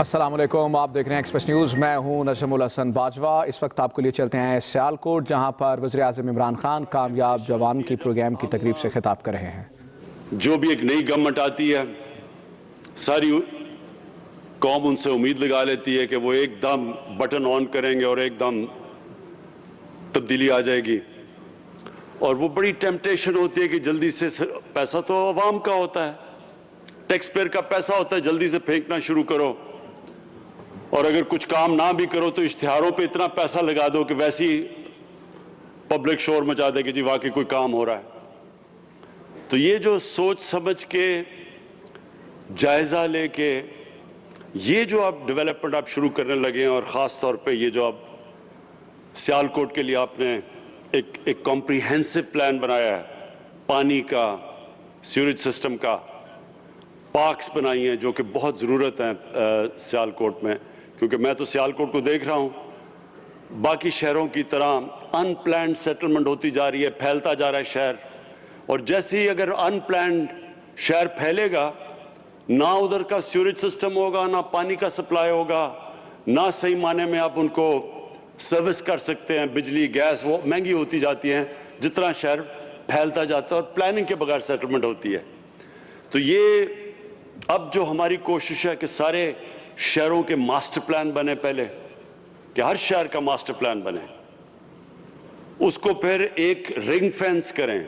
السلام علیکم، آپ دیکھ رہے ہیں ایکسپریس نیوز۔ میں ہوں نجم الحسن باجوہ۔ اس وقت آپ کو لیے چلتے ہیں سیالکوٹ، جہاں پر وزیر اعظم عمران خان کامیاب جوان کی پروگرام کی تقریب سے خطاب کر رہے ہیں۔ جو بھی ایک نئی گورنمنٹ آتی ہے، ساری قوم ان سے امید لگا لیتی ہے کہ وہ ایک دم بٹن آن کریں گے اور ایک دم تبدیلی آ جائے گی، اور وہ بڑی ٹیمپٹیشن ہوتی ہے کہ جلدی سے پیسہ تو عوام کا ہوتا ہے، ٹیکس پیئر کا پیسہ ہوتا ہے، جلدی سے پھینکنا شروع کرو، اور اگر کچھ کام نہ بھی کرو تو اشتہاروں پہ اتنا پیسہ لگا دو کہ ویسی پبلک شور مچا دے کہ جی واقعی کوئی کام ہو رہا ہے۔ تو یہ جو سوچ سمجھ کے جائزہ لے کے یہ جو آپ ڈیولپمنٹ آپ شروع کرنے لگے ہیں، اور خاص طور پہ یہ جو آپ سیالکوٹ کے لیے آپ نے ایک کمپریہنسو پلان بنایا ہے، پانی کا، سیوریج سسٹم کا، پارکس بنائی ہیں جو کہ بہت ضرورت ہے سیالکوٹ میں، کیونکہ میں تو سیالکوٹ کو دیکھ رہا ہوں باقی شہروں کی طرح ان پلانڈ سیٹلمنٹ ہوتی جا رہی ہے، پھیلتا جا رہا ہے شہر، اور جیسے ہی اگر ان پلانڈ شہر پھیلے گا، نہ ادھر کا سیوریج سسٹم ہوگا، نہ پانی کا سپلائی ہوگا، نہ صحیح معنی میں آپ ان کو سروس کر سکتے ہیں، بجلی گیس وہ مہنگی ہوتی جاتی ہیں جتنا شہر پھیلتا جاتا ہے، اور پلاننگ کے بغیر سیٹلمنٹ ہوتی ہے۔ تو یہ اب جو ہماری کوشش ہے کہ سارے شہروں کے ماسٹر پلان بنے، پہلے کہ ہر شہر کا ماسٹر پلان بنے، اس کو پھر ایک رنگ فینس کریں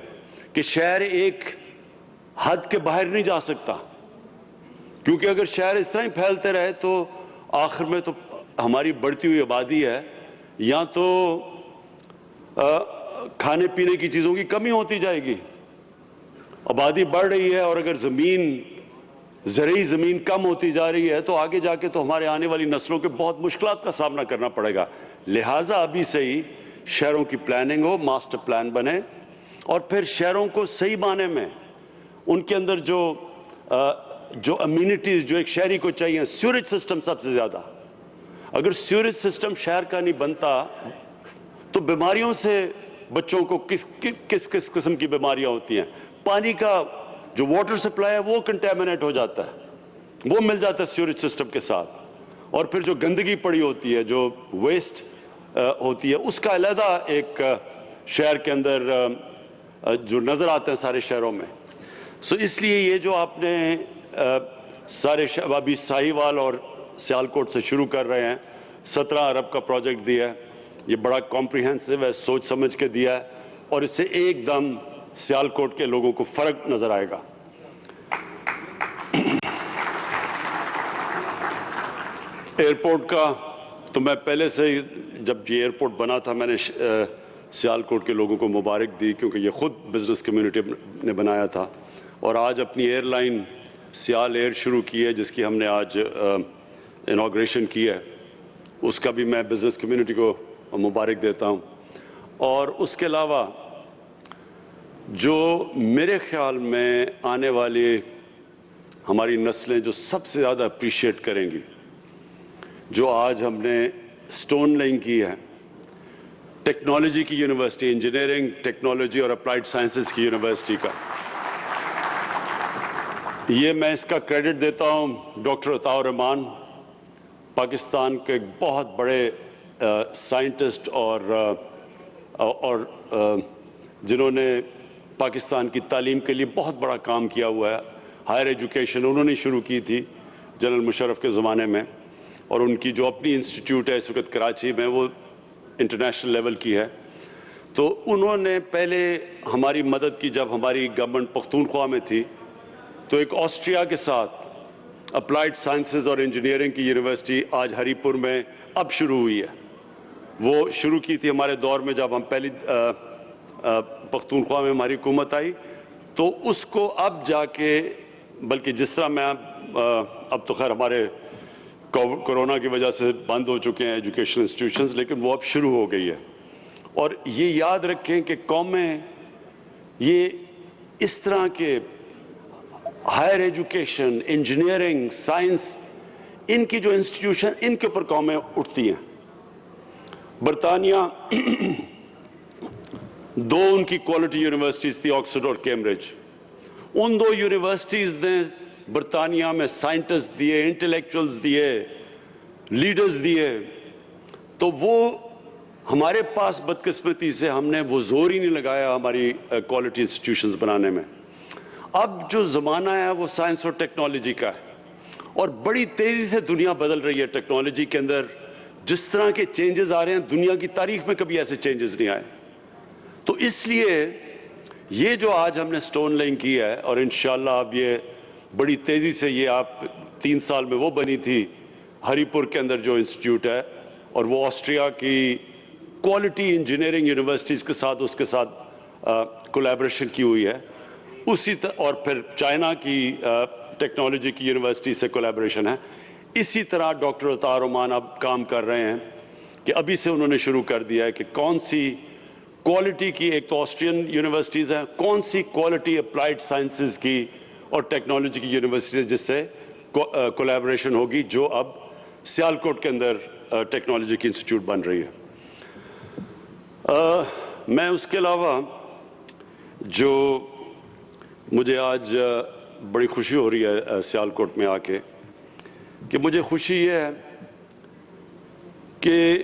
کہ شہر ایک حد کے باہر نہیں جا سکتا، کیونکہ اگر شہر اس طرح ہی پھیلتے رہے تو آخر میں تو ہماری بڑھتی ہوئی آبادی ہے، یا تو کھانے پینے کی چیزوں کی کمی ہوتی جائے گی، آبادی بڑھ رہی ہے، اور اگر زرعی زمین کم ہوتی جا رہی ہے تو آگے جا کے تو ہمارے آنے والی نسلوں کے بہت مشکلات کا سامنا کرنا پڑے گا۔ لہٰذا ابھی سے ہی شہروں کی پلاننگ ہو، ماسٹر پلان بنے، اور پھر شہروں کو صحیح معنی میں ان کے اندر جو امیونٹیز جو ایک شہری کو چاہیے، سیوریج سسٹم سب سے زیادہ، اگر سیوریج سسٹم شہر کا نہیں بنتا تو بیماریوں سے بچوں کو کس قسم کی بیماریاں ہوتی ہیں، پانی کا جو واٹر سپلائی ہے وہ کنٹیمنیٹ ہو جاتا ہے، وہ مل جاتا ہے سیوریج سسٹم کے ساتھ، اور پھر جو گندگی پڑی ہوتی ہے، جو ویسٹ ہوتی ہے، اس کا علیحدہ ایک شہر کے اندر جو نظر آتے ہیں سارے شہروں میں۔ اس لیے یہ جو آپ نے سارے ابھی ساہیوال اور سیالکوٹ سے شروع کر رہے ہیں، 17 ارب کا پروجیکٹ دیا ہے، یہ بڑا کمپریہنسو ہے، سوچ سمجھ کے دیا ہے، اور اس سے ایک دم سیالکوٹ کے لوگوں کو فرق نظر آئے گا۔ ایئرپورٹ کا تو میں پہلے سے جب یہ ایئرپورٹ بنا تھا میں نے سیالکوٹ کے لوگوں کو مبارک دی، کیونکہ یہ خود بزنس کمیونٹی نے بنایا تھا، اور آج اپنی ایئر لائن سیال ایئر شروع کی ہے، جس کی ہم نے آج انوگریشن کی ہے، اس کا بھی میں بزنس کمیونٹی کو مبارک دیتا ہوں۔ اور اس کے علاوہ جو میرے خیال میں آنے والی ہماری نسلیں جو سب سے زیادہ اپریشیٹ کریں گی، جو آج ہم نے سٹون لینگ کی ہے، ٹیکنالوجی کی یونیورسٹی، انجینئرنگ، ٹیکنالوجی اور اپلائیڈ سائنسز کی یونیورسٹی کا، یہ میں اس کا کریڈٹ دیتا ہوں ڈاکٹر عطاء الرحمان، پاکستان کے بہت بڑے سائنٹسٹ اور جنہوں نے پاکستان کی تعلیم کے لیے بہت بڑا کام کیا ہوا ہے۔ ہائر ایجوکیشن انہوں نے شروع کی تھی جنرل مشرف کے زمانے میں، اور ان کی جو اپنی انسٹیٹیوٹ ہے اس وقت کراچی میں، وہ انٹرنیشنل لیول کی ہے۔ تو انہوں نے پہلے ہماری مدد کی، جب ہماری گورنمنٹ پختونخوا میں تھی تو ایک آسٹریا کے ساتھ اپلائیڈ سائنسز اور انجینئرنگ کی یونیورسٹی آج ہری پور میں اب شروع ہوئی ہے، وہ شروع کی تھی ہمارے دور میں جب ہم پہلی پختونخوا میں ہماری حکومت آئی، تو اس کو اب جا کے، بلکہ جس طرح میں اب تو خیر ہمارے کورونا کی وجہ سے بند ہو چکے ہیں ایجوکیشن انسٹیٹیوشنز، لیکن وہ اب شروع ہو گئی ہے۔ اور یہ یاد رکھیں کہ قومیں یہ اس طرح کے ہائر ایجوکیشن، انجینئرنگ، سائنس، ان کی جو انسٹیٹیوشن، ان کے اوپر قومیں اٹھتی ہیں۔ برطانیہ دو ان کی کوالٹی یونیورسٹیز تھی، آکسفورڈ اور کیمبرج، ان دو یونیورسٹیز نے برطانیہ میں سائنٹسٹ دیے، انٹلیکچوئلز دیے، لیڈرز دیے, تو وہ ہمارے پاس بدقسمتی سے ہم نے وہ زور ہی نہیں لگایا ہماری کوالٹی انسٹیٹیوشنز بنانے میں. اب جو زمانہ ہے وہ سائنس اور ٹیکنالوجی کا ہے, اور بڑی تیزی سے دنیا بدل رہی ہے ٹیکنالوجی کے اندر. جس طرح کے چینجز آ رہے ہیں دنیا کی تاریخ میں کبھی ایسے چینجز نہیں آئے. تو اس لیے یہ جو آج ہم نے سٹون لیئنگ کی ہے, اور انشاءاللہ اب یہ بڑی تیزی سے, یہ آپ 3 سال میں وہ بنی تھی ہری پور کے اندر جو انسٹیٹیوٹ ہے, اور وہ آسٹریا کی کوالٹی انجینئرنگ یونیورسٹیز کے ساتھ اس کے ساتھ کولیبریشن کی ہوئی ہے. اور پھر چائنا کی ٹیکنالوجی کی یونیورسٹی سے کولیبریشن ہے. اسی طرح ڈاکٹر عطا رحمان اب کام کر رہے ہیں کہ ابھی سے انہوں نے شروع کر دیا ہے کہ کون سی کوالٹی کی, ایک تو آسٹرین یونیورسٹیز ہیں, کون سی کوالٹی اپلائیڈ سائنسز کی اور ٹیکنالوجی کی یونیورسٹیز جس سے کولیبریشن ہوگی, جو اب سیالکوٹ کے اندر ٹیکنالوجی کی انسٹیٹیوٹ بن رہی ہے. میں اس کے علاوہ جو مجھے آج بڑی خوشی ہو رہی ہے سیالکوٹ میں آ کے, کہ مجھے خوشی یہ ہے کہ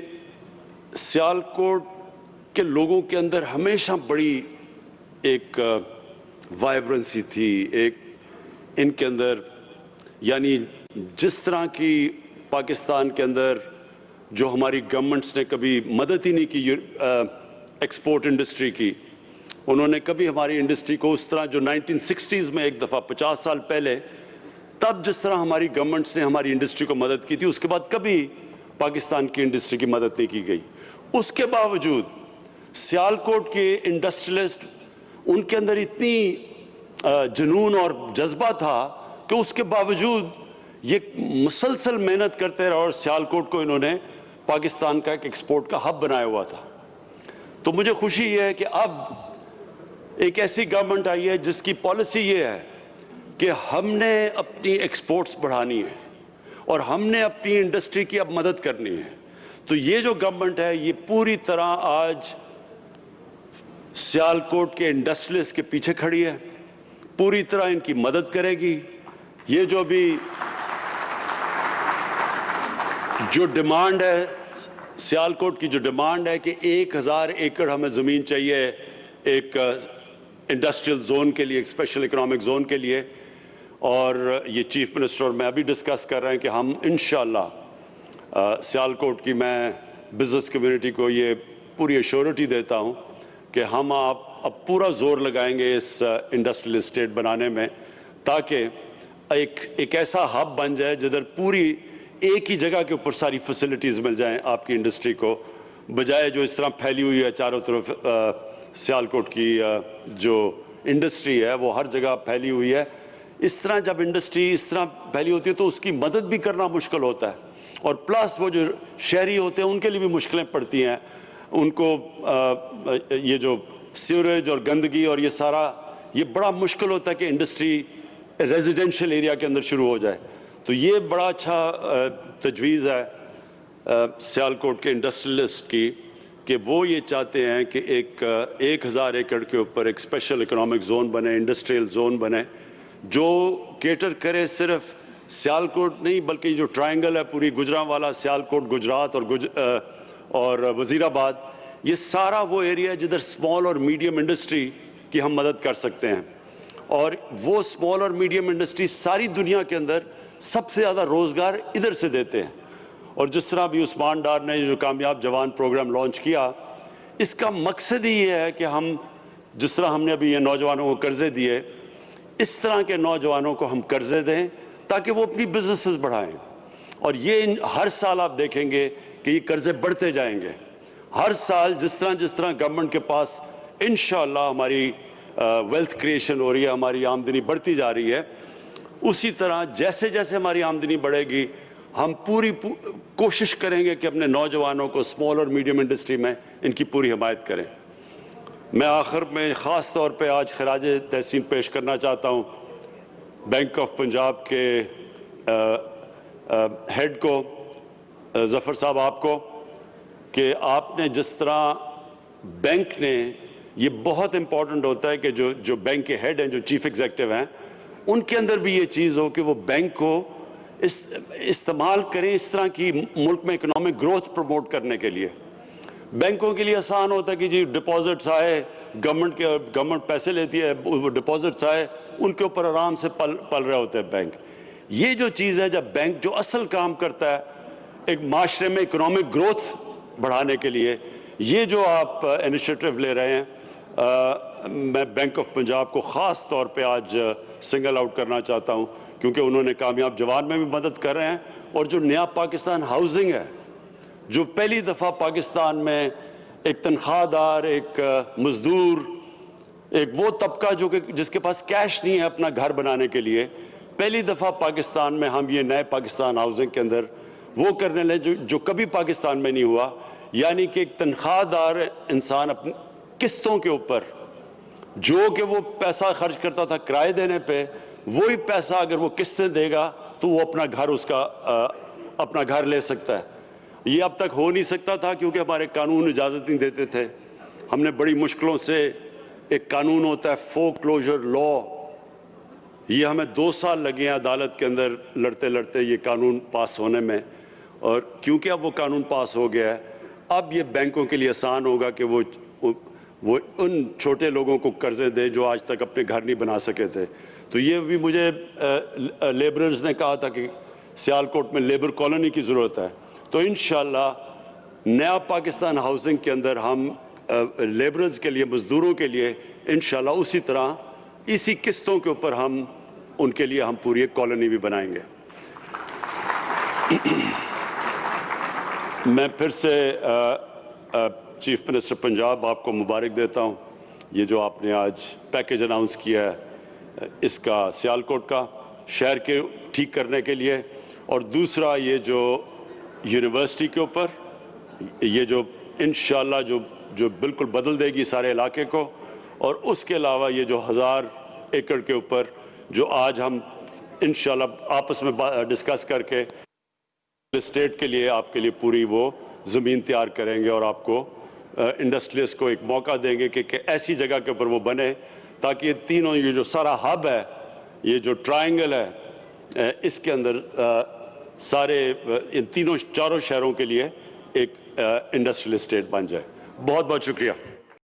سیالکوٹ کے لوگوں کے اندر ہمیشہ بڑی ایک وائبرنسی تھی, ایک ان کے اندر, یعنی جس طرح کی پاکستان کے اندر جو ہماری گورنمنٹس نے کبھی مدد ہی نہیں کی ایکسپورٹ انڈسٹری کی, انہوں نے کبھی ہماری انڈسٹری کو اس طرح جو 1960s میں ایک دفعہ 50 سال پہلے تب جس طرح ہماری گورنمنٹس نے ہماری انڈسٹری کو مدد کی تھی, اس کے بعد کبھی پاکستان کی انڈسٹری کی مدد نہیں کی گئی. اس کے باوجود سیالکوٹ کے انڈسٹریلسٹ, ان کے اندر اتنی جنون اور جذبہ تھا کہ اس کے باوجود یہ مسلسل محنت کرتے رہے, اور سیالکوٹ کو انہوں نے پاکستان کا ایک ایکسپورٹ کا ہب بنایا ہوا تھا. تو مجھے خوشی یہ ہے کہ اب ایک ایسی گورنمنٹ آئی ہے جس کی پالیسی یہ ہے کہ ہم نے اپنی ایکسپورٹس بڑھانی ہے اور ہم نے اپنی انڈسٹری کی اب مدد کرنی ہے. تو یہ جو گورنمنٹ ہے یہ پوری طرح آج سیالکوٹ کے انڈسٹریلسٹ کے پیچھے کھڑی ہے, پوری طرح ان کی مدد کرے گی. یہ جو بھی جو ڈیمانڈ ہے سیالکوٹ کی, جو ڈیمانڈ ہے کہ 1000 ایکڑ ہمیں زمین چاہیے ایک انڈسٹریل زون کے لیے, ایک اسپیشل اکنامک زون کے لیے, اور یہ چیف منسٹر اور میں ابھی ڈسکس کر رہے ہیں کہ ہم انشاءاللہ سیالکوٹ کی, میں بزنس کمیونٹی کو یہ پوری ایشورٹی دیتا ہوں کہ ہم اب پورا زور لگائیں گے اس انڈسٹریل اسٹیٹ بنانے میں, تاکہ ایک ایسا ہب بن جائے جدھر پوری ایک ہی جگہ کے اوپر ساری فیسلٹیز مل جائیں آپ کی انڈسٹری کو, بجائے جو اس طرح پھیلی ہوئی ہے چاروں طرف. سیالکوٹ کی جو انڈسٹری ہے وہ ہر جگہ پھیلی ہوئی ہے. اس طرح جب انڈسٹری اس طرح پھیلی ہوتی ہے تو اس کی مدد بھی کرنا مشکل ہوتا ہے, اور پلس وہ جو شہری ہوتے ہیں ان کے لیے بھی مشکلیں پڑتی ہیں. ان کو یہ جو سیوریج اور گندگی اور یہ سارا, یہ بڑا مشکل ہوتا ہے کہ انڈسٹری ریزیڈینشل ایریا کے اندر شروع ہو جائے. تو یہ بڑا اچھا تجویز ہے سیالکوٹ کے انڈسٹریلسٹ کی, کہ وہ یہ چاہتے ہیں کہ 1000 ایکڑ کے اوپر ایک اسپیشل اکنامک زون بنے, انڈسٹریل زون بنے, جو کیٹر کرے صرف سیالکوٹ نہیں بلکہ جو ٹرائنگل ہے پوری گوجرانوالا, سیالکوٹ, گجرات اور وزیر آباد, یہ سارا وہ ایریا ہے جدھر اسمال اور میڈیم انڈسٹری کی ہم مدد کر سکتے ہیں. اور وہ اسمال اور میڈیم انڈسٹری ساری دنیا کے اندر سب سے زیادہ روزگار ادھر سے دیتے ہیں. اور جس طرح بھی عثمان ڈار نے جو کامیاب جوان پروگرام لانچ کیا, اس کا مقصد ہی یہ ہے کہ ہم جس طرح ہم نے ابھی یہ نوجوانوں کو قرضے دیے, اس طرح کے نوجوانوں کو ہم قرضے دیں تاکہ وہ اپنی بزنسز بڑھائیں. اور یہ ہر سال آپ دیکھیں گے کہ یہ قرضے بڑھتے جائیں گے. ہر سال جس طرح گورنمنٹ کے پاس انشاءاللہ ہماری ویلتھ کریشن ہو رہی ہے, ہماری آمدنی بڑھتی جا رہی ہے, اسی طرح جیسے جیسے ہماری آمدنی بڑھے گی ہم پوری کوشش کریں گے کہ اپنے نوجوانوں کو اسمال اور میڈیم انڈسٹری میں ان کی پوری حمایت کریں. میں آخر میں خاص طور پہ آج خراج تحسین پیش کرنا چاہتا ہوں بینک آف پنجاب کے ہیڈ کو, ظفر صاحب آپ کو, کہ آپ نے جس طرح بینک نے, یہ بہت امپورٹنٹ ہوتا ہے کہ جو بینک کے ہیڈ ہیں, جو چیف ایگزیکٹو ہیں, ان کے اندر بھی یہ چیز ہو کہ وہ بینک کو استعمال کریں اس طرح کی ملک میں اکنامک گروتھ پروموٹ کرنے کے لیے. بینکوں کے لیے آسان ہوتا ہے کہ جی ڈپازٹس آئے, گورنمنٹ پیسے لیتی ہے, وہ ڈپازٹس آئے, ان کے اوپر آرام سے پل رہے ہوتے ہیں بینک. یہ جو چیز ہے, جب بینک جو اصل کام کرتا ہے ایک معاشرے میں اکنامک گروتھ بڑھانے کے لیے, یہ جو آپ انیشیٹو لے رہے ہیں, میں بینک آف پنجاب کو خاص طور پہ آج سنگل آؤٹ کرنا چاہتا ہوں, کیونکہ انہوں نے کامیاب جوان میں بھی مدد کر رہے ہیں. اور جو نیا پاکستان ہاؤسنگ ہے, جو پہلی دفعہ پاکستان میں ایک تنخواہ دار, ایک مزدور, ایک وہ طبقہ جو کہ جس کے پاس کیش نہیں ہے اپنا گھر بنانے کے لیے, پہلی دفعہ پاکستان میں ہم یہ نئے پاکستان ہاؤسنگ کے اندر وہ کرنے لگے جو کبھی پاکستان میں نہیں ہوا. یعنی کہ ایک تنخواہ دار انسان اپنی قسطوں کے اوپر, جو کہ وہ پیسہ خرچ کرتا تھا کرائے دینے پہ, وہی پیسہ اگر وہ قسطیں دے گا تو وہ اپنا گھر لے سکتا ہے. یہ اب تک ہو نہیں سکتا تھا کیونکہ ہمارے قانون اجازت نہیں دیتے تھے. ہم نے بڑی مشکلوں سے, ایک قانون ہوتا ہے فور کلوجر لا, یہ ہمیں 2 سال لگے ہیں عدالت کے اندر لڑتے لڑتے یہ قانون پاس ہونے میں. اور کیونکہ اب وہ قانون پاس ہو گیا ہے, اب یہ بینکوں کے لیے آسان ہوگا کہ وہ ان چھوٹے لوگوں کو قرضے دے جو آج تک اپنے گھر نہیں بنا سکے تھے. تو یہ بھی مجھے لیبررز نے کہا تھا کہ سیالکوٹ میں لیبر کالونی کی ضرورت ہے. تو انشاءاللہ نیا پاکستان ہاؤسنگ کے اندر ہم لیبررز کے لیے, مزدوروں کے لیے انشاءاللہ اسی طرح اسی قسطوں کے اوپر ہم ان کے لیے ہم پوری ایک کالونی بھی بنائیں گے. میں پھر سے چیف منسٹر پنجاب آپ کو مبارک دیتا ہوں. یہ جو آپ نے آج پیکیج اناؤنس کیا ہے اس کا سیالکوٹ کا شہر کے ٹھیک کرنے کے لیے, اور دوسرا یہ جو یونیورسٹی کے اوپر, یہ جو انشاءاللہ جو بالکل بدل دے گی سارے علاقے کو, اور اس کے علاوہ یہ جو 1000 ایکڑ کے اوپر جو آج ہم انشاءاللہ آپس میں ڈسکس کر کے اسٹیٹ کے لیے آپ کے لیے پوری وہ زمین تیار کریں گے, اور آپ کو انڈسٹریلسٹ کو ایک موقع دیں گے کہ ایسی جگہ کے اوپر وہ بنے تاکہ یہ تینوں, یہ جو سارا ہب ہے, یہ جو ٹرائنگل ہے, اس کے اندر سارے ان تینوں چاروں شہروں کے لیے ایک انڈسٹریل اسٹیٹ بن جائے. بہت بہت شکریہ.